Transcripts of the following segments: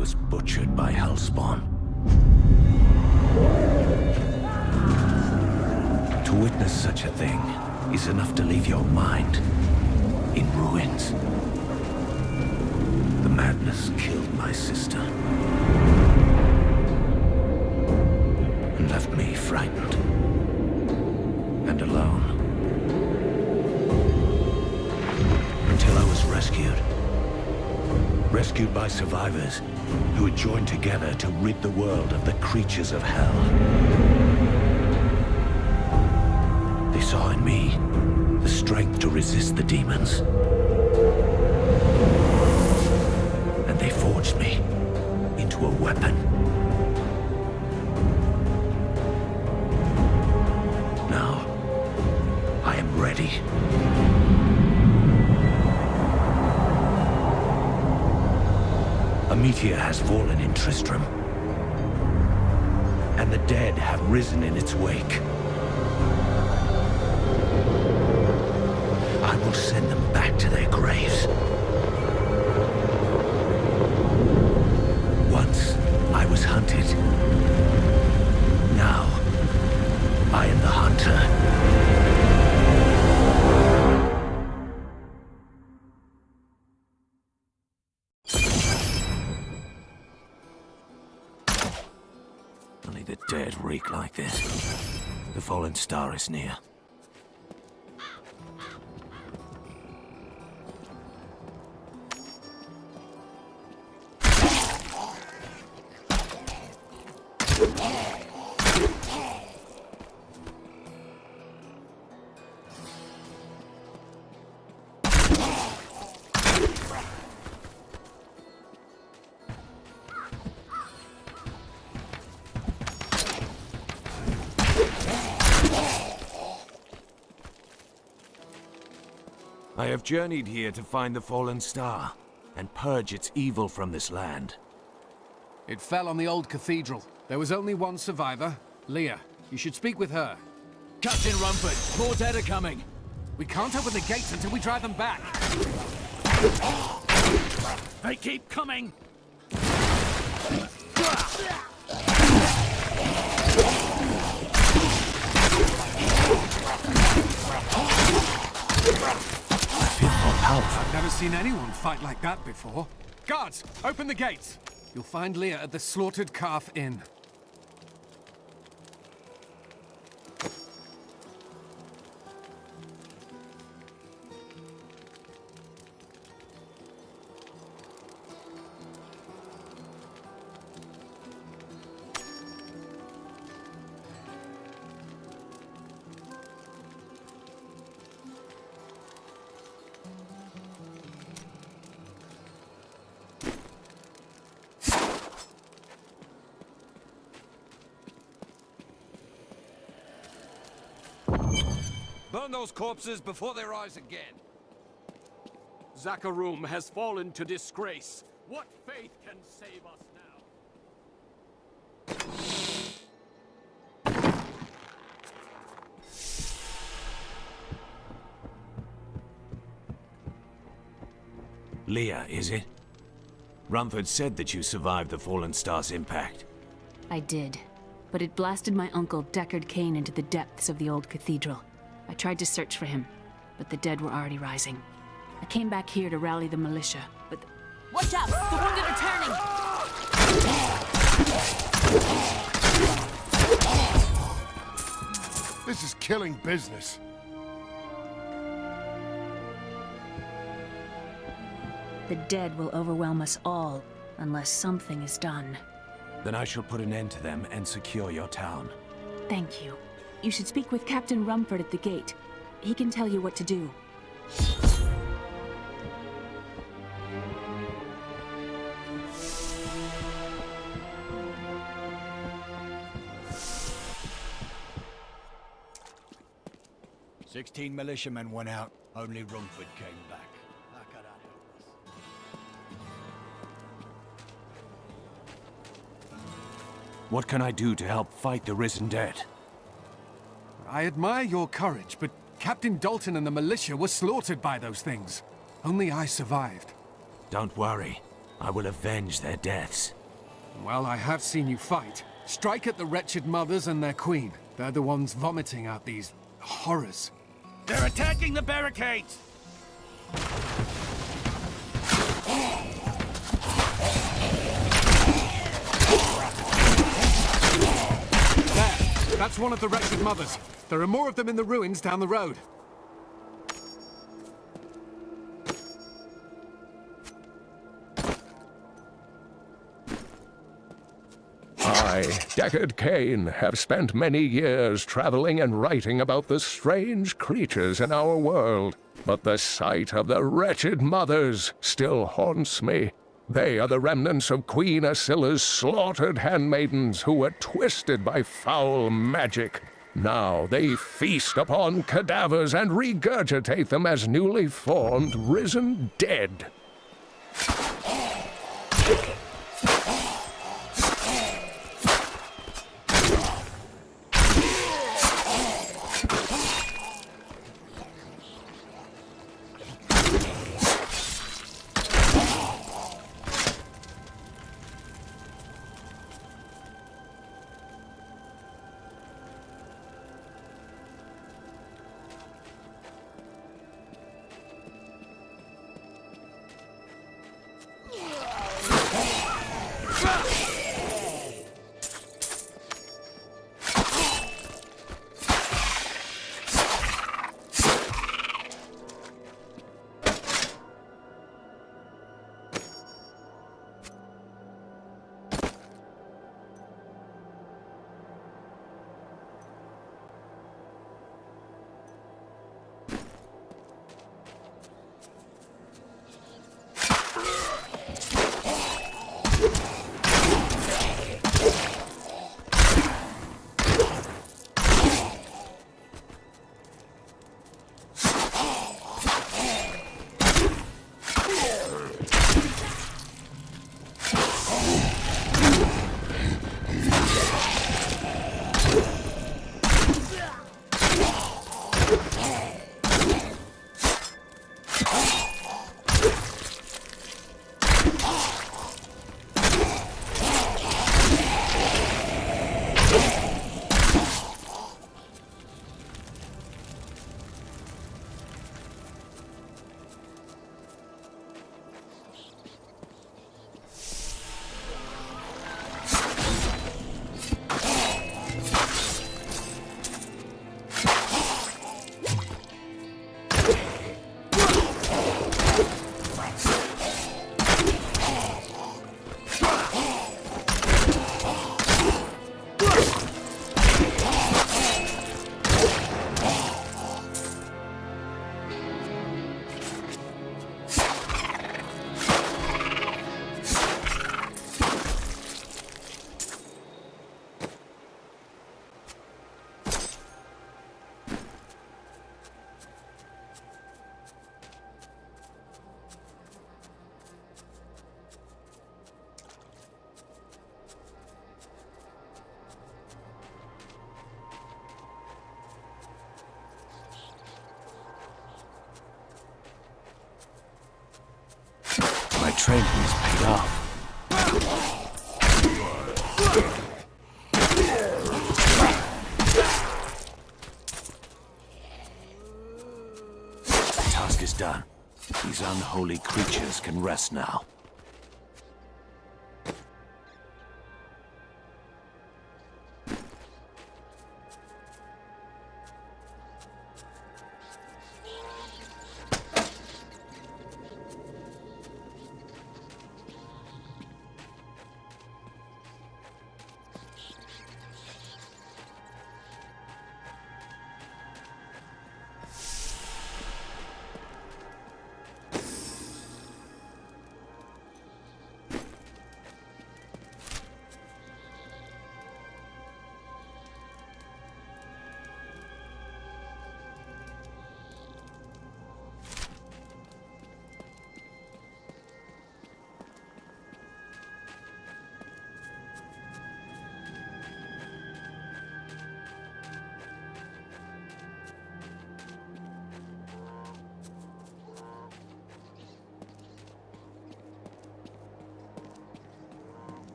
was butchered by Hellspawn. To witness such a thing is enough to leave your mind in ruins. The madness killed my sister and left me frightened and alone until I was rescued. Rescued by survivors who had joined together to rid the world of the creatures of hell. They saw in me the strength to resist the demons. And they forged me into a weapon. Now, I am ready. A meteor has fallen in Tristram, and the dead have risen in its wake. I will send them back to their graves. Once I was hunted. Now I am the hunter. Only the dead reek like this. The fallen star is near. I have journeyed here to find the fallen star and purge its evil from this land. It fell on the old cathedral. There was only one survivor, Leah. You should speak with her. Captain Rumford, more dead are coming. We can't open the gates until we drive them back. They keep coming! I've never seen anyone fight like that before. Guards, open the gates! You'll find Leah at the Slaughtered Calf Inn. Burn those corpses before they rise again. Zakharum has fallen to disgrace. What faith can save us now? Leah, is it? Rumford said that you survived the fallen star's impact. I did, but it blasted my uncle Deckard Cain into the depths of the old cathedral. I tried to search for him, but the dead were already rising. I came back here to rally the militia, but... Watch out! The wounded are turning! This is killing business. The dead will overwhelm us all, unless something is done. Then I shall put an end to them and secure your town. Thank you. You should speak with Captain Rumford at the gate. He can tell you what to do. "16 militiamen went out. Only Rumford came back. What can I do to help fight the risen dead? I admire your courage, but Captain Dalton and the militia were slaughtered by those things. Only I survived. Don't worry. I will avenge their deaths. Well, I have seen you fight. Strike at the wretched mothers and their queen. They're the ones vomiting out these horrors. They're attacking the barricades! There! That's one of the wretched mothers. There are more of them in the ruins down the road. I, Deckard Cain, have spent many years traveling and writing about the strange creatures in our world. But the sight of the wretched mothers still haunts me. They are the remnants of Queen Asilla's slaughtered handmaidens who were twisted by foul magic. Now they feast upon cadavers and regurgitate them as newly formed, risen dead. My training is paid off. The task is done. These unholy creatures can rest now.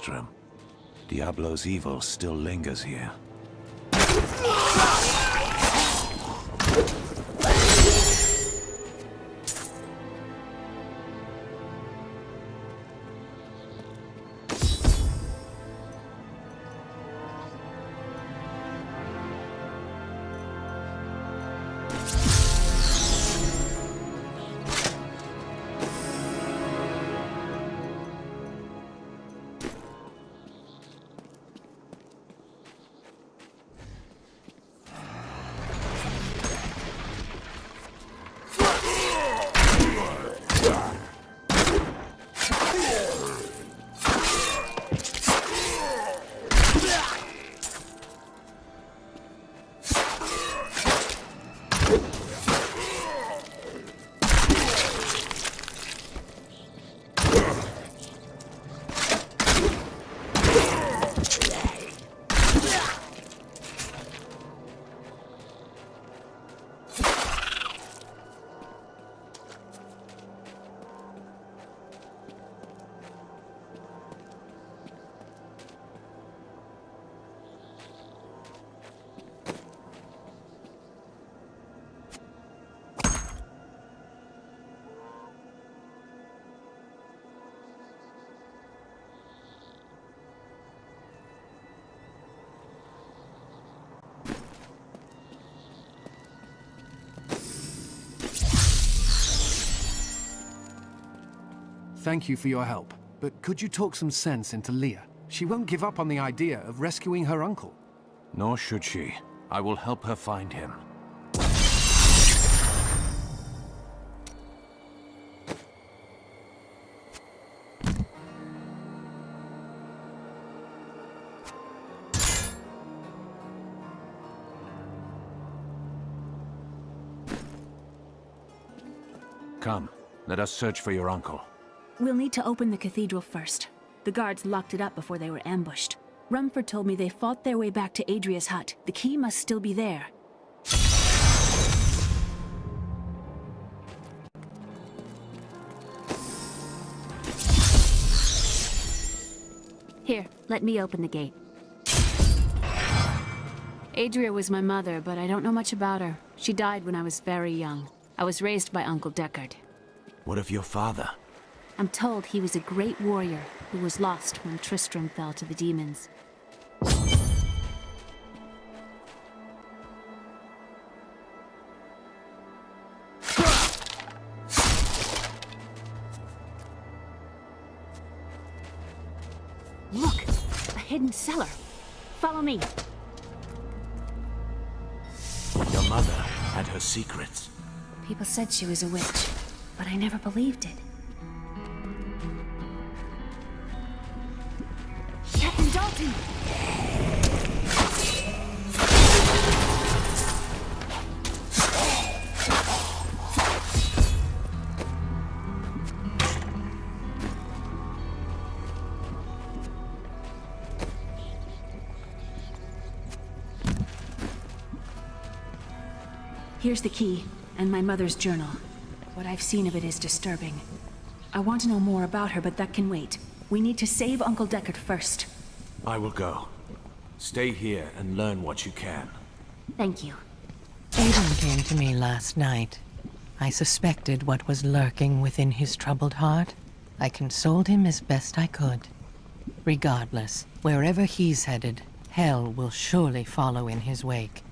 Tristram. Diablo's evil still lingers here. Thank you for your help, but could you talk some sense into Leah? She won't give up on the idea of rescuing her uncle. Nor should she. I will help her find him. Come, let us search for your uncle. We'll need to open the cathedral first. The guards locked it up before they were ambushed. Rumford told me they fought their way back to Adria's hut. The key must still be there. Here, let me open the gate. Adria was my mother, but I don't know much about her. She died when I was very young. I was raised by Uncle Deckard. What of your father? I'm told he was a great warrior who was lost when Tristram fell to the demons. Look! A hidden cellar! Follow me! Your mother had her secrets. People said she was a witch, but I never believed it. Captain Dalton! Here's the key, and my mother's journal. What I've seen of it is disturbing. I want to know more about her, but that can wait. We need to save Uncle Deckard first. I will go. Stay here and learn what you can. Thank you. Aiden came to me last night. I suspected what was lurking within his troubled heart. I consoled him as best I could. Regardless, wherever he's headed, hell will surely follow in his wake.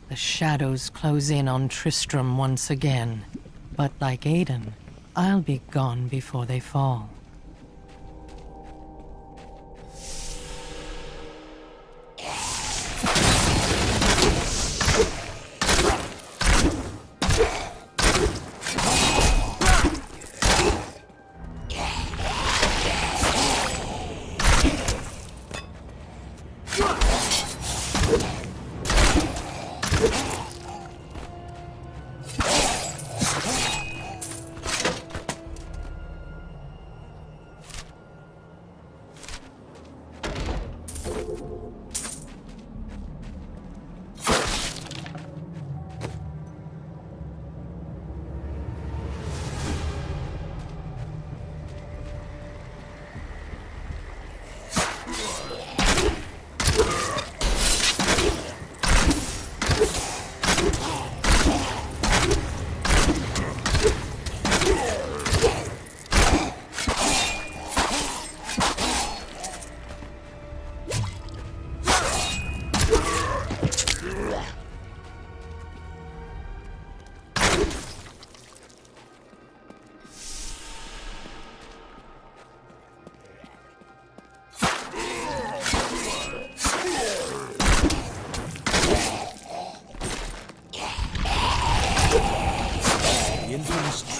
The shadows close in on Tristram once again. But like Aiden, I'll be gone before they fall.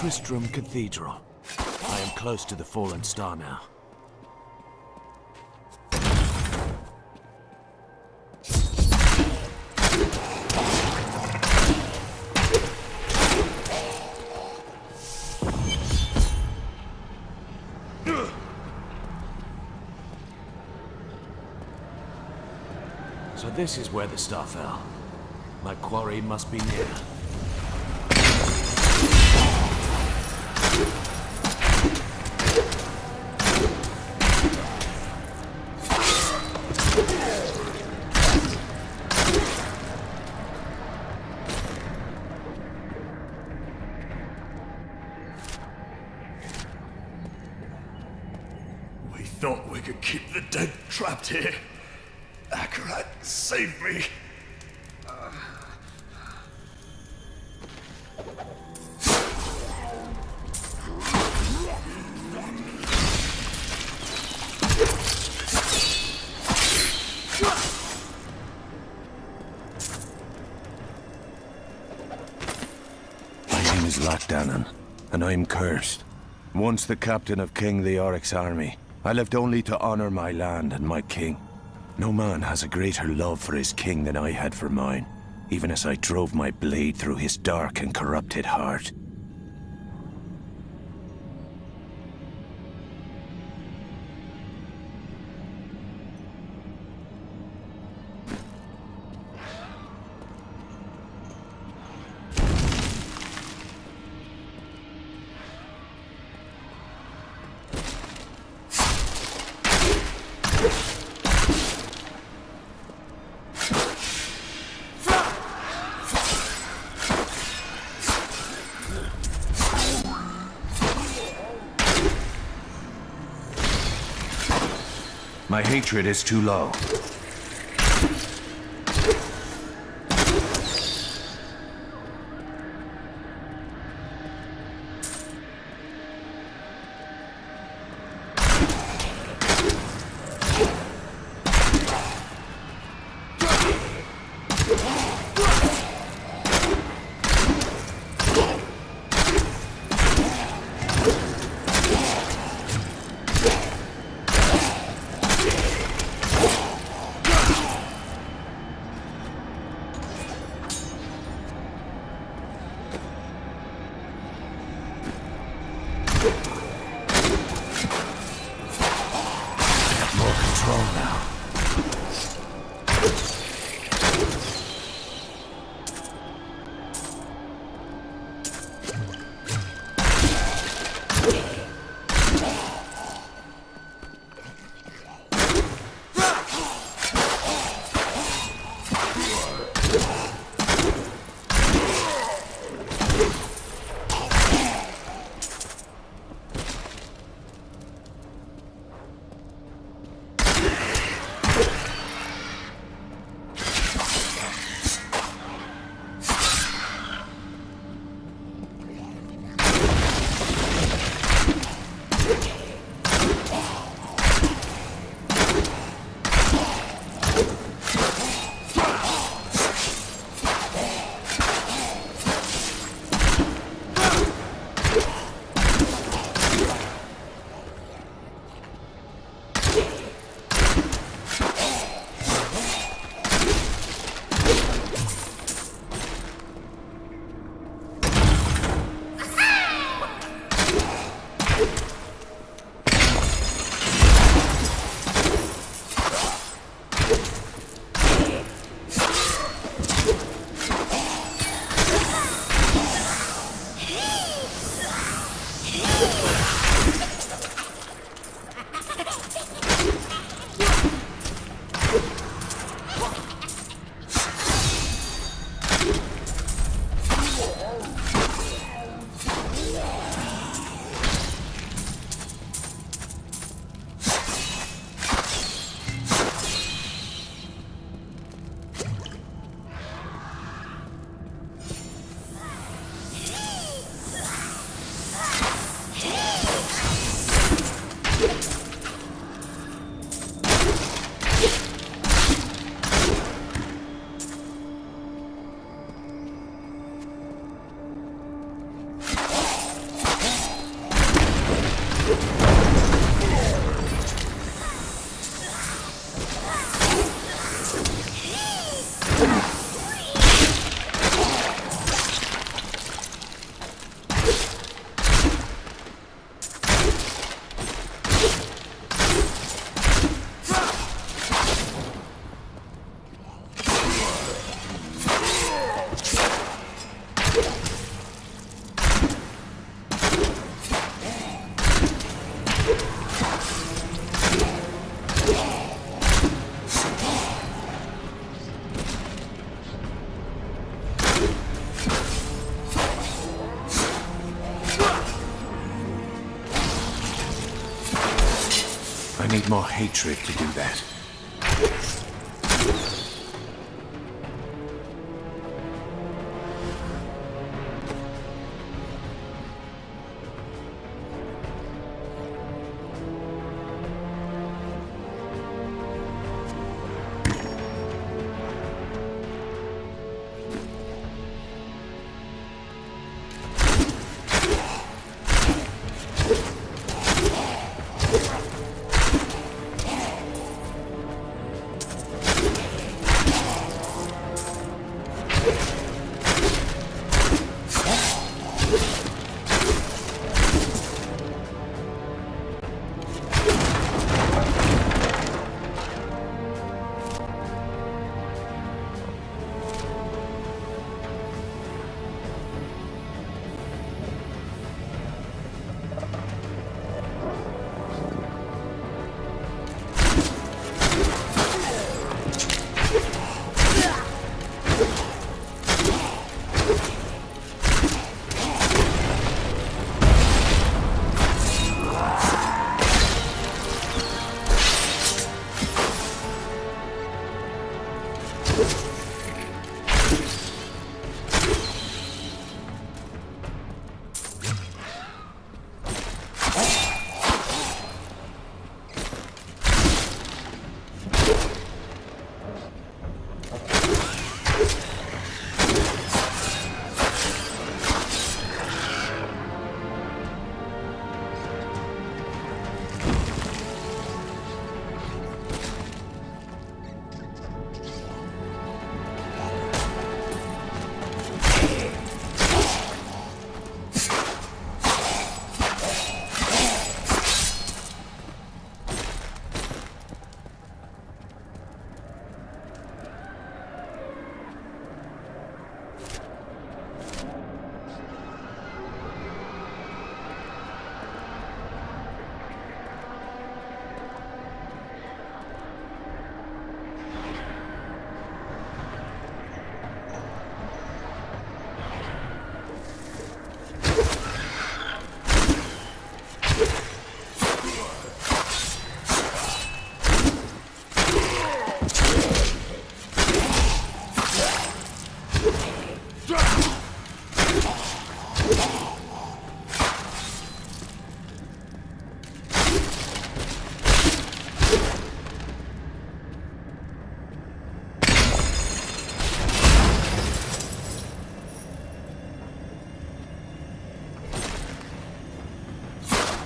Tristram Cathedral. I am close to the fallen star now. So this is where the star fell. My quarry must be near. We thought we could keep the dead trapped here. Akarat, save me. My name is Lochdanan, and I am cursed. Once the captain of King Leoric's army, I lived only to honor my land and my king. No man has a greater love for his king than I had for mine, even as I drove my blade through his dark and corrupted heart. My hatred is too low. more hatred to do that.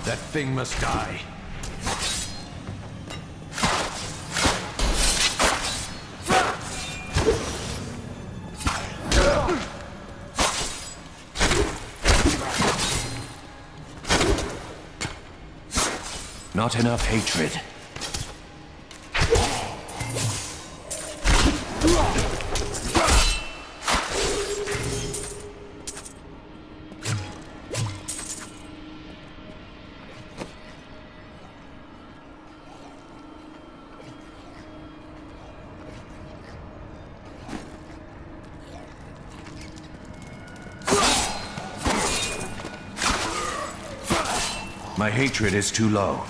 That thing must die. Not enough hatred. My hatred is too low.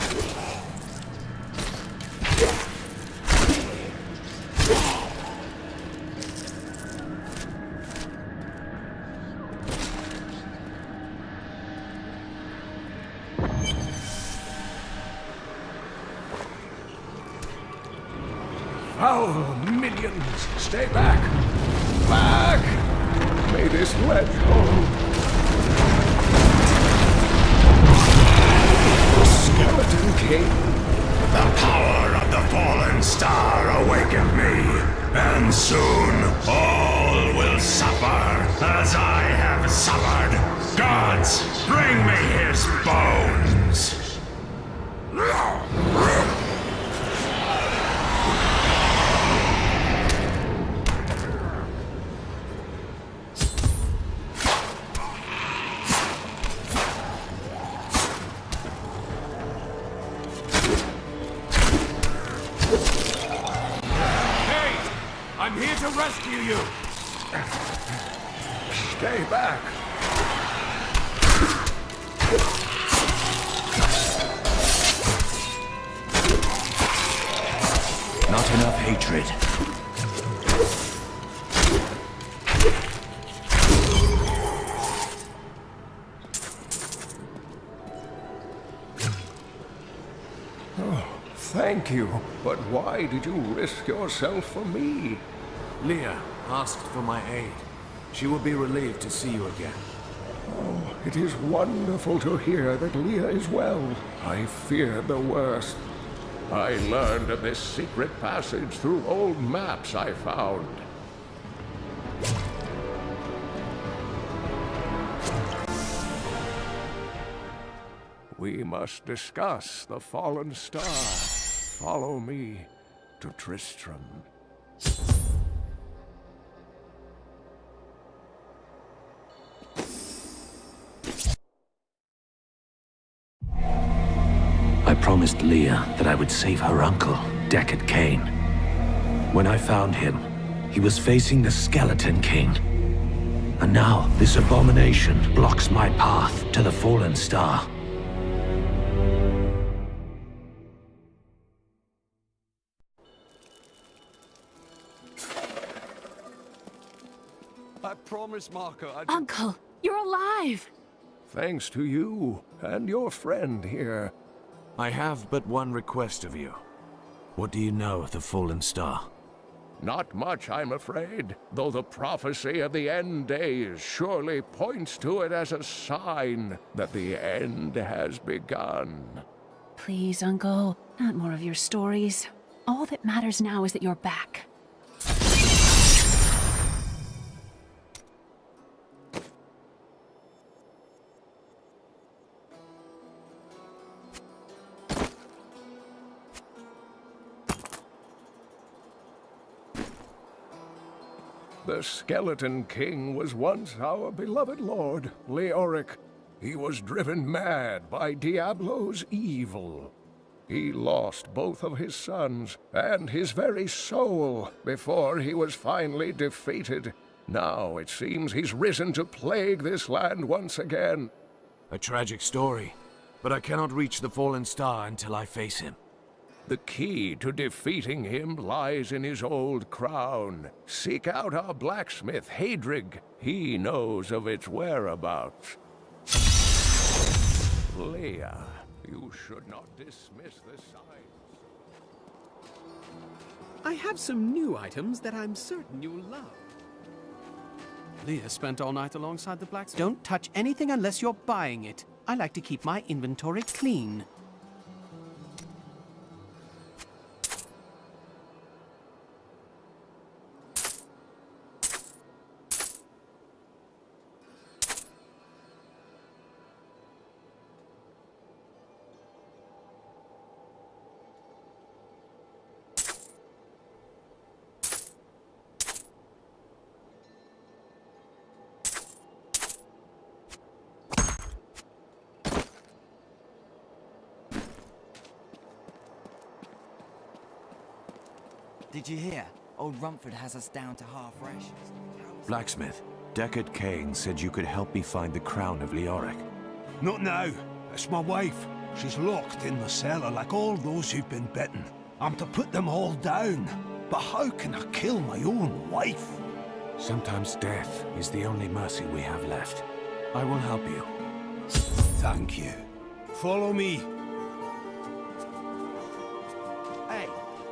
Foul minions, stay back! Back! May this ledge hold. Skeleton King. The power of the fallen star awakened me, and soon all will suffer as I have suffered. Gods, bring me his bones! I'm here to rescue you! Stay back! Not enough hatred. Thank you, but why did you risk yourself for me? Leah asked for my aid. She will be relieved to see you again. Oh, it is wonderful to hear that Leah is well. I feared the worst. I learned of this secret passage through old maps I found. We must discuss the fallen star. Follow me to Tristram. I promised Leah that I would save her uncle, Deckard Cain. When I found him, he was facing the Skeleton King. And now, this abomination blocks my path to the fallen star. I promise, Marco, Uncle, you're alive! Thanks to you and your friend here. I have but one request of you. What do you know of the fallen star? Not much, I'm afraid, though the prophecy of the end days surely points to it as a sign that the end has begun. Please, Uncle, not more of your stories. All that matters now is that you're back. The Skeleton King was once our beloved lord, Leoric. He was driven mad by Diablo's evil. He lost both of his sons and his very soul before he was finally defeated. Now it seems he's risen to plague this land once again. A tragic story, but I cannot reach the fallen star until I face him. The key to defeating him lies in his old crown. Seek out our blacksmith, Hadrig. He knows of its whereabouts. Leah, you should not dismiss the signs. I have some new items that I'm certain you'll love. Leah spent all night alongside the blacksmith. Don't touch anything unless you're buying it. I like to keep my inventory clean. Did you hear? Old Rumford has us down to half rations. Blacksmith, Deckard Cain said you could help me find the crown of Leoric. Not now. It's my wife. She's locked in the cellar like all those who've been bitten. I'm to put them all down. But how can I kill my own wife? Sometimes death is the only mercy we have left. I will help you. Thank you. Follow me. Hey,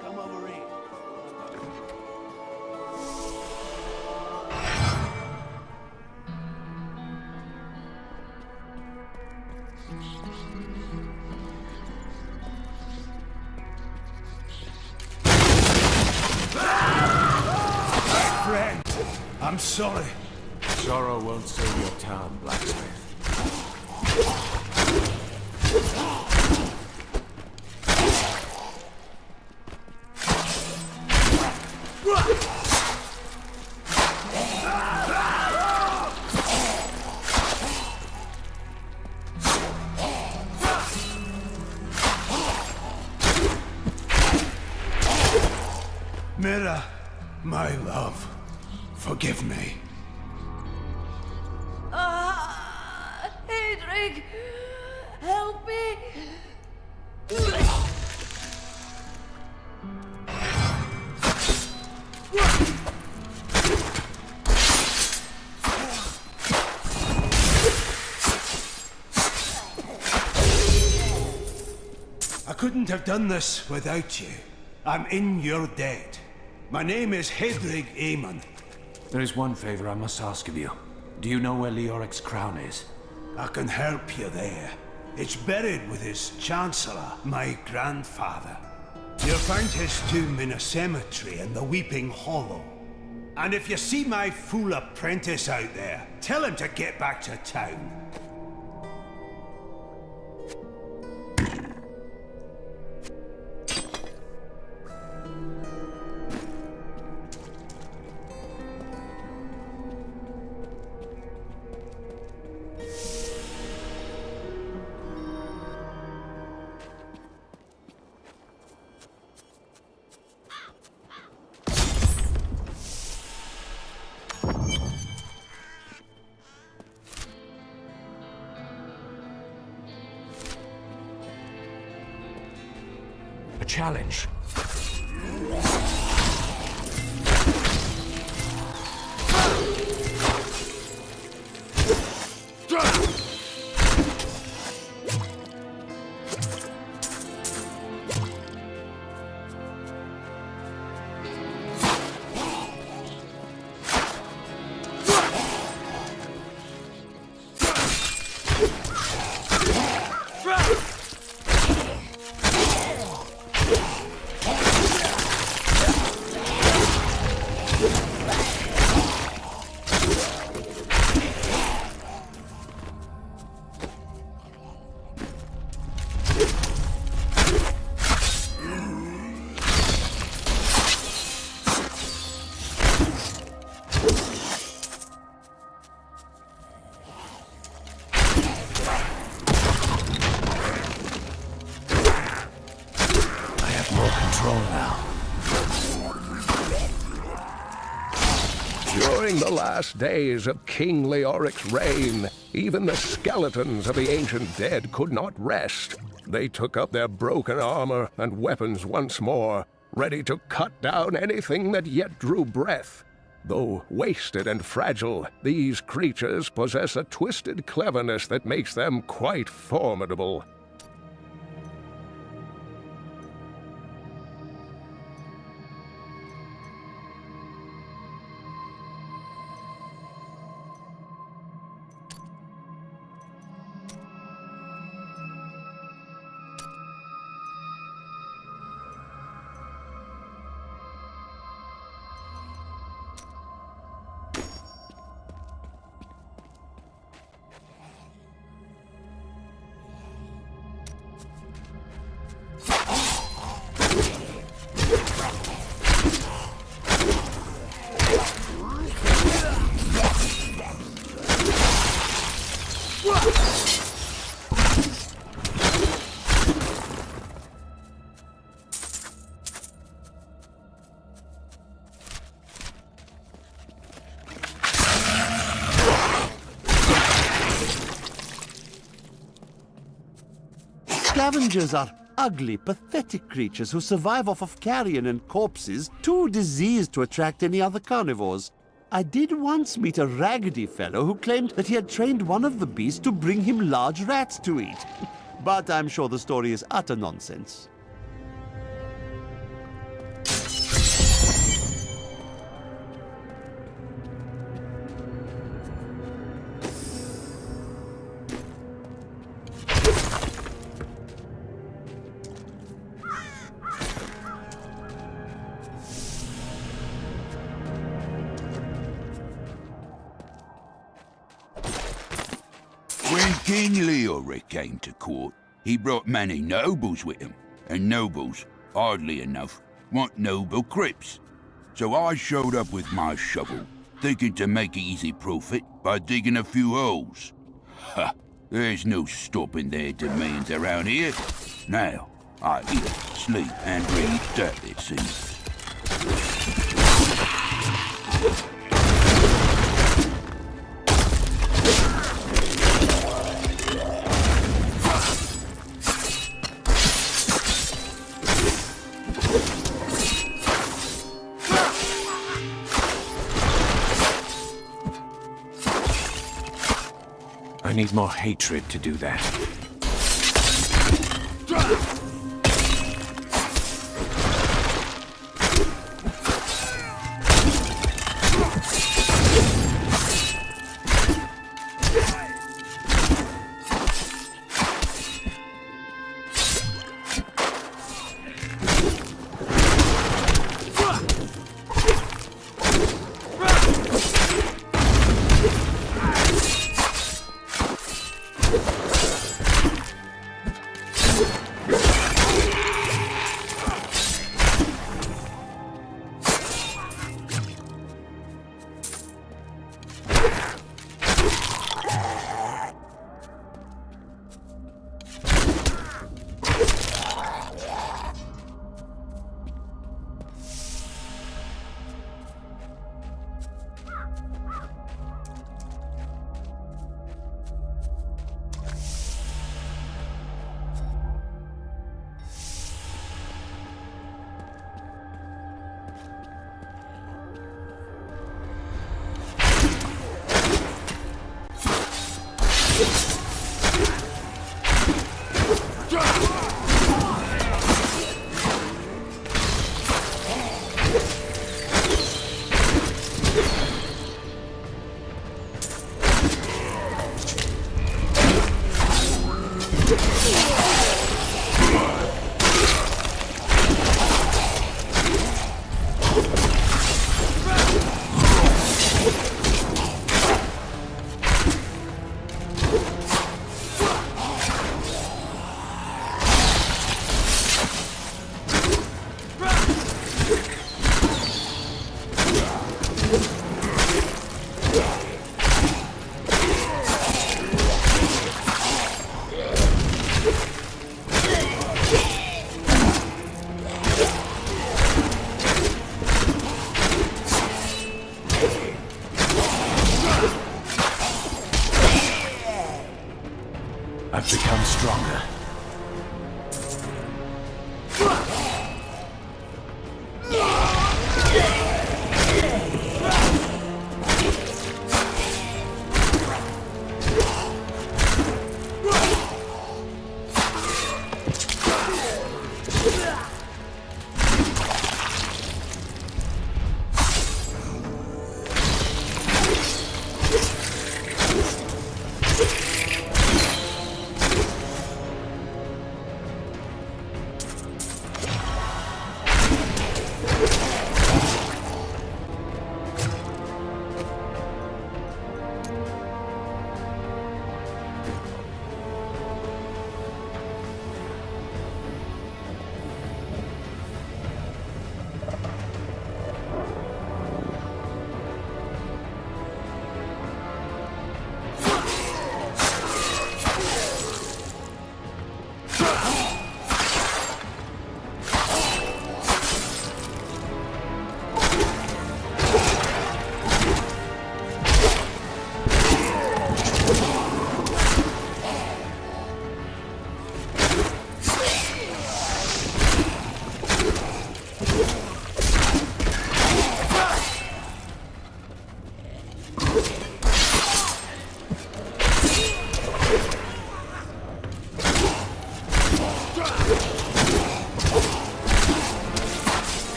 come over here. Friend, I'm sorry. Sorrow won't save your town, blacksmith. Mira, my love, forgive me. Hadrig, help me! couldn't have done this without you. I'm in your debt. My name is Hedrig Aemon. There is one favor I must ask of you. Do you know where Leoric's crown is? I can help you there. It's buried with his chancellor, my grandfather. You'll find his tomb in a cemetery in the Weeping Hollow. And if you see my fool apprentice out there, tell him to get back to town. A challenge. During the last days of King Leoric's reign, even the skeletons of the ancient dead could not rest. They took up their broken armor and weapons once more, ready to cut down anything that yet drew breath. Though wasted and fragile, these creatures possess a twisted cleverness that makes them quite formidable. Scavengers are ugly, pathetic creatures who survive off of carrion and corpses, too diseased to attract any other carnivores. I did once meet a raggedy fellow who claimed that he had trained one of the beasts to bring him large rats to eat. But I'm sure the story is utter nonsense. When King Leoric came to court, he brought many nobles with him, and nobles, oddly enough, want noble crypts. So I showed up with my shovel, thinking to make easy profit by digging a few holes. Ha! There's no stopping their demands around here. Now, I eat, sleep, and breathe dirt, it seems. I need more hatred to do that. I've become stronger.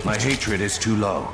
My hatred is too low.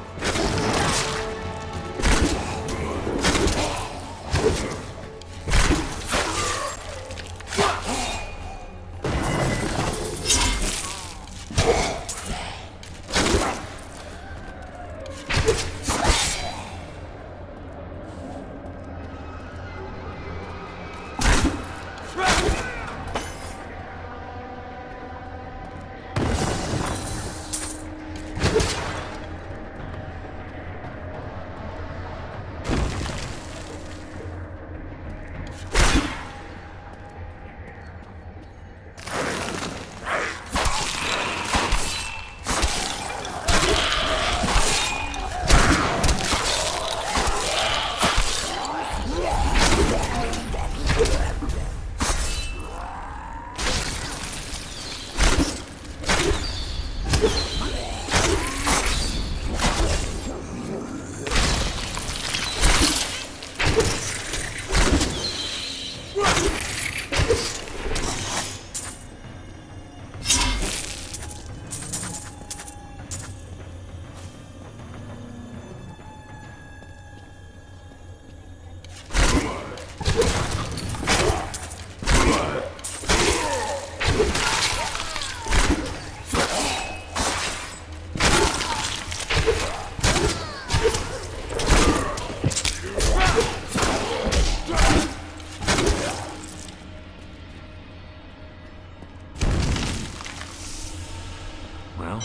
Well,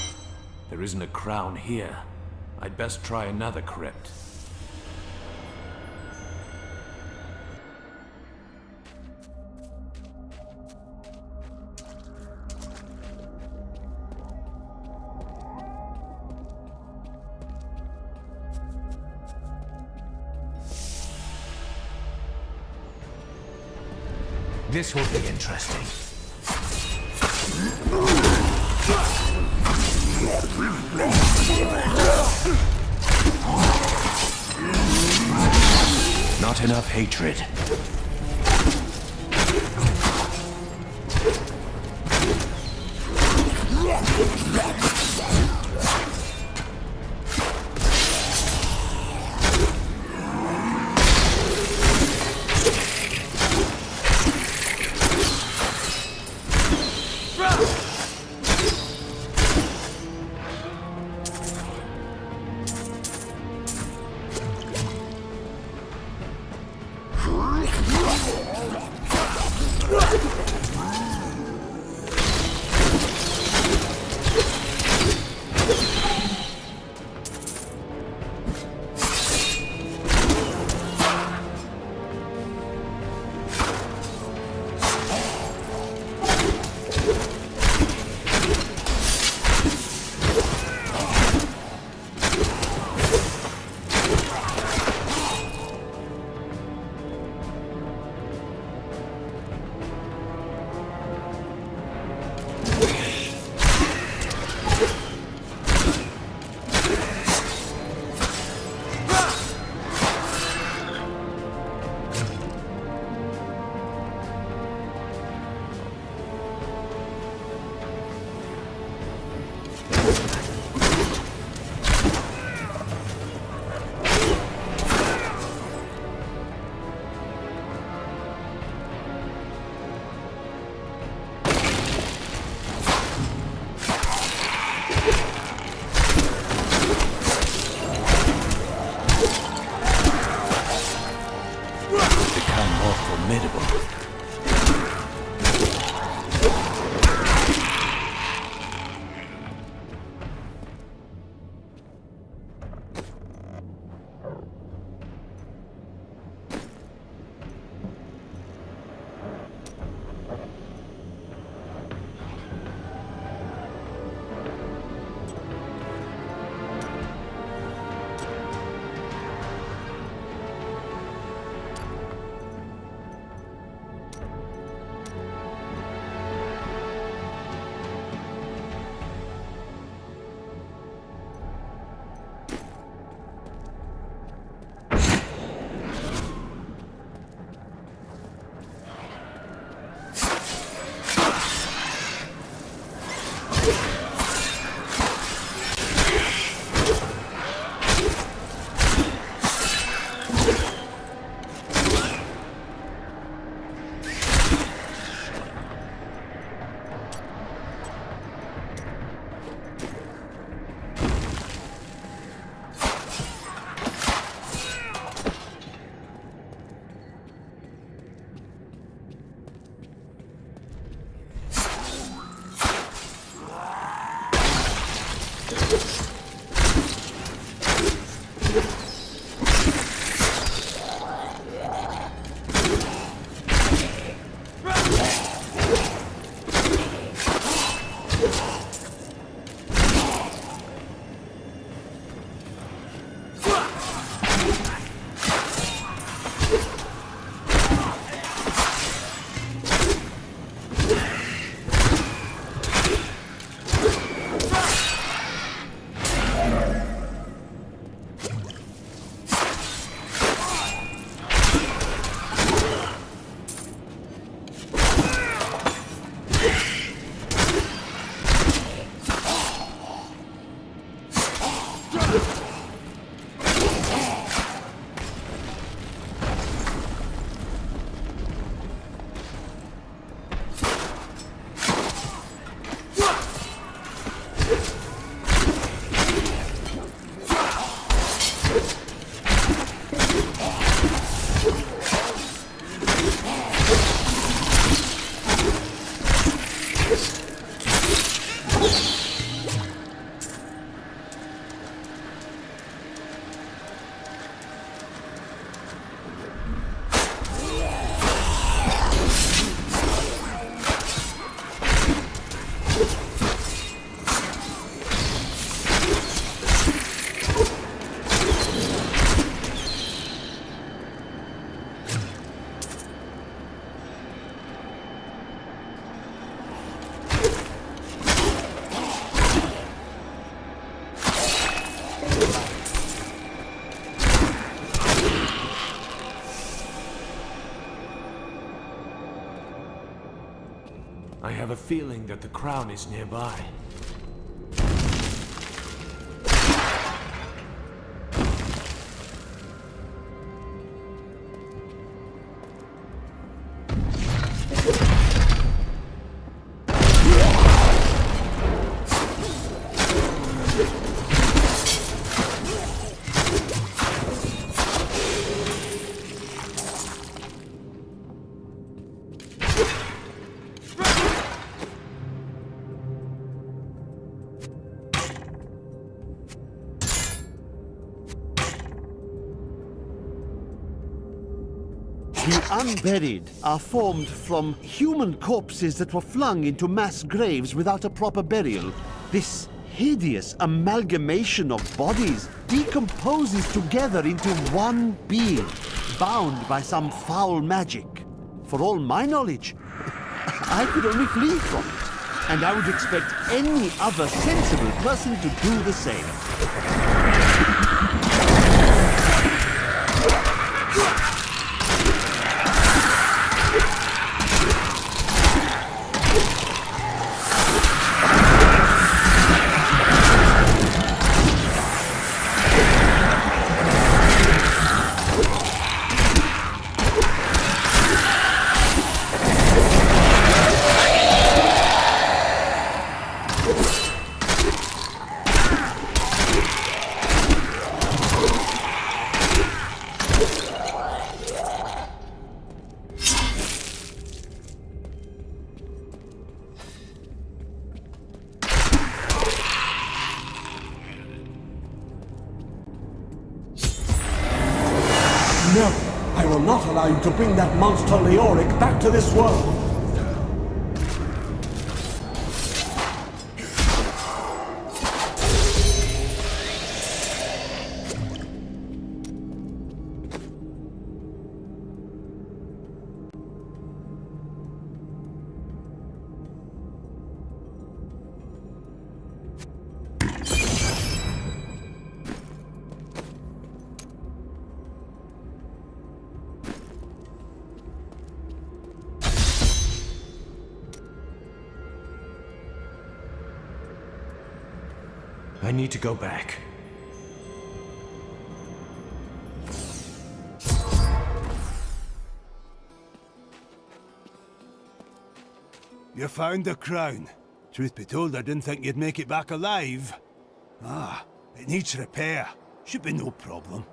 there isn't a crown here. I'd best try another crypt. This will be interesting. Not enough hatred. I have a feeling that the crown is nearby. The unburied are formed from human corpses that were flung into mass graves without a proper burial. This hideous amalgamation of bodies decomposes together into one being, bound by some foul magic. For all my knowledge, I could only flee from it, and I would expect any other sensible person to do the same. No, I will not allow you to bring that monster Leoric back to this world. I need to go back. You found the crown. Truth be told, I didn't think you'd make it back alive. Ah, it needs repair. Should be no problem.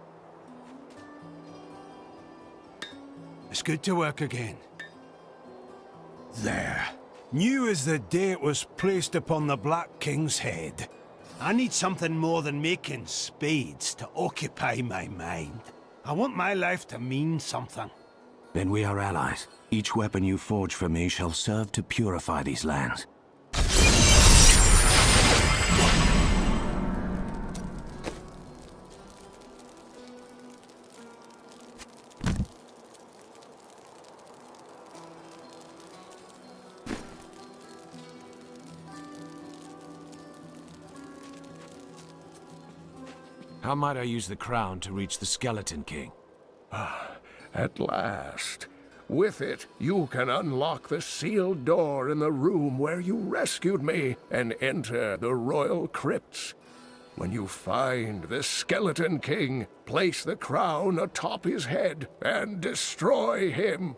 It's good to work again. There. New as the day it was placed upon the Black King's head. I need something more than making spades to occupy my mind. I want my life to mean something. Then we are allies. Each weapon you forge for me shall serve to purify these lands. How might I use the crown to reach the Skeleton King? At last. With it, you can unlock the sealed door in the room where you rescued me and enter the royal crypts. When you find the Skeleton King, place the crown atop his head and destroy him.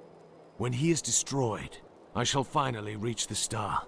When he is destroyed, I shall finally reach the star.